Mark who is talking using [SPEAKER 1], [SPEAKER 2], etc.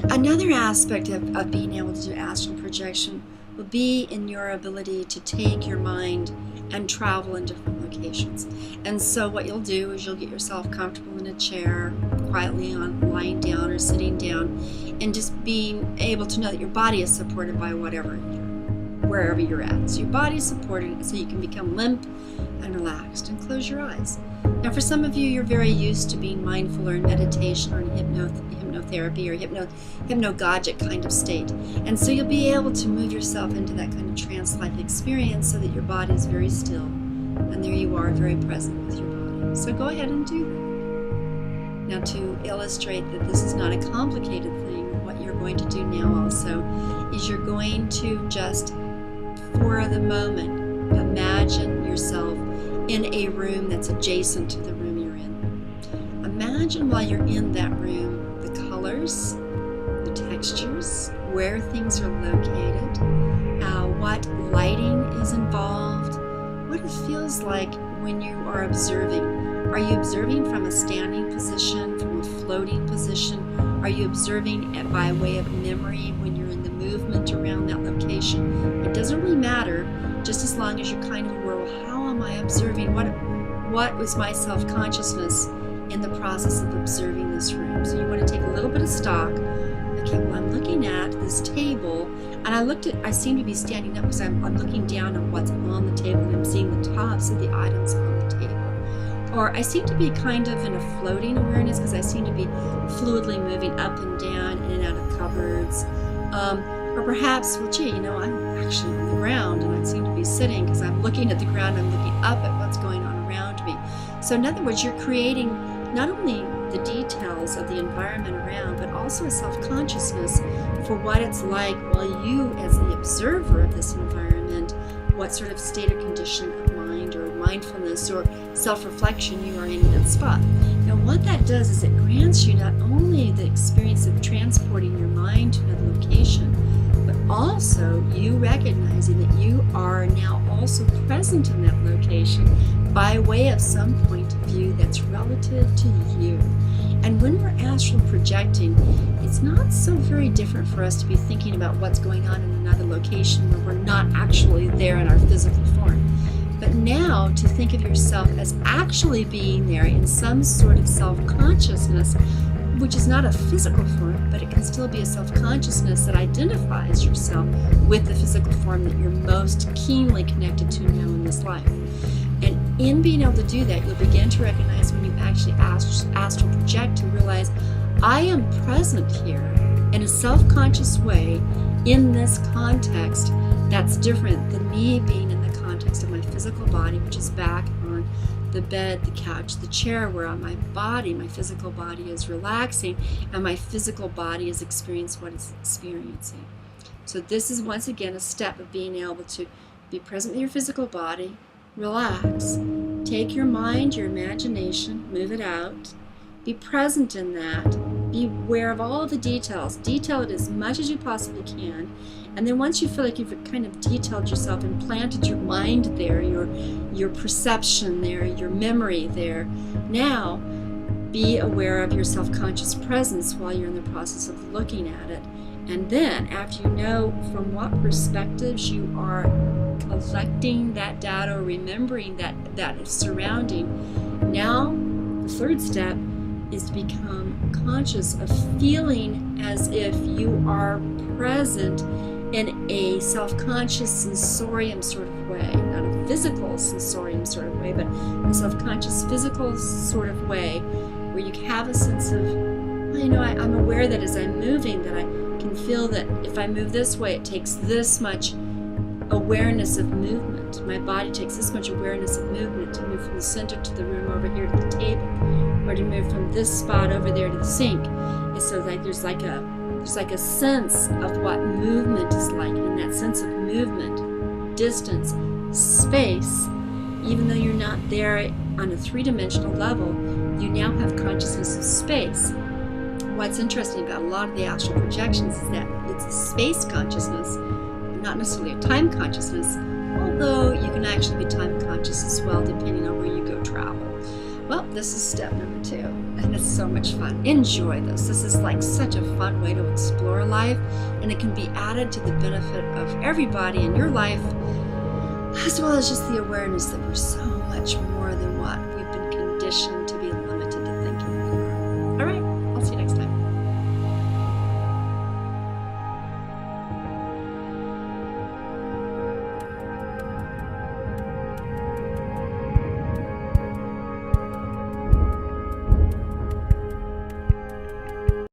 [SPEAKER 1] Another aspect of being able to do astral projection will be in your ability to take your mind and travel in different locations. And so what you'll do is you'll get yourself comfortable in a chair, quietly lying down or sitting down, and just being able to know that your body is supported by wherever you're at. So your body is supported so you can become limp and relaxed, and close your eyes. Now for some of you, you're very used to being mindful or in meditation or in hypnotherapy or hypnagogic kind of state. And so you'll be able to move yourself into that kind of trance-like experience so that your body is very still. And there you are, very present with your body. So go ahead and do that. Now to illustrate that this is not a complicated thing, what you're going to do now also is you're going to just, for the moment, imagine yourself in a room that's adjacent to the room you're in. Imagine while you're in that room the colors, the textures, where things are located, what lighting is involved, what it feels like when you are observing. Are you observing from a standing position, from a floating position? Are you observing by way of memory when you're in the movement around that location? It doesn't really matter, just as long as you're kind of aware, well, how am I observing? What was my self-consciousness in the process of observing this room? So you want to take a little bit of stock. Okay, well, I'm looking at this table, and I seem to be standing up because I'm looking down on what's on the table, and I'm seeing the tops of the items on the table. Or I seem to be kind of in a floating awareness because I seem to be fluidly moving up and down, in and out of cupboards. Or perhaps, well, gee, I'm actually on the ground and I seem to be sitting because I'm looking at the ground, I'm looking up at what's going on around me. So in other words, you're creating not only the details of the environment around, but also a self-consciousness for what it's like while you, as the observer of this environment, what sort of state or condition of mind or mindfulness or self-reflection you are in that spot. Now what that does is it grants you not only the experience of transporting your mind to another location, but also you recognizing that you are now also present in that location by way of some point of view that's relative to you. And when we're astral projecting, it's not so very different for us to be thinking about what's going on in another location where we're not actually there in our physical form. But now to think of yourself as actually being there in some sort of self-consciousness, which is not a physical form, but it can still be a self-consciousness that identifies yourself with the physical form that you're most keenly connected to now in this life. And in being able to do that, you'll begin to recognize when you actually astral project to realize, I am present here in a self-conscious way in this context that's different than me being in the context of my physical body, which is back on the bed, the couch, the chair, where on my body, my physical body is relaxing and my physical body is experiencing what it's experiencing. So this is once again a step of being able to be present with your physical body, relax, take your mind, your imagination, move it out, be present in that, be aware of all the details, detail it as much as you possibly can, and then once you feel like you've kind of detailed yourself and planted your mind there, your perception there, your memory there, now be aware of your self-conscious presence while you're in the process of looking at it. And then after you know from what perspectives you are collecting that data or remembering that is surrounding, now the third step is to become conscious of feeling as if you are present in a self-conscious sensorium sort of way, not a physical sensorium sort of way, but a self-conscious physical sort of way where you have a sense of, I'm aware that as I'm moving that I can feel that if I move this way it takes this much awareness of movement. My body takes this much awareness of movement to move from the center to the room over here to the table, or to move from this spot over there to the sink. And so there's like a sense of what movement is like, and that sense of movement, distance, space, even though you're not there on a three-dimensional level, you now have consciousness of space. What's interesting about a lot of the astral projections is that it's a space consciousness, not necessarily a time consciousness, although you can actually be time conscious as well depending on where you go travel. Well, this is step number 2, and it's so much fun. Enjoy this. This is like such a fun way to explore life, and it can be added to the benefit of everybody in your life, as well as just the awareness that we're so much more than what we've been conditioned to be limited to thinking we are. All right.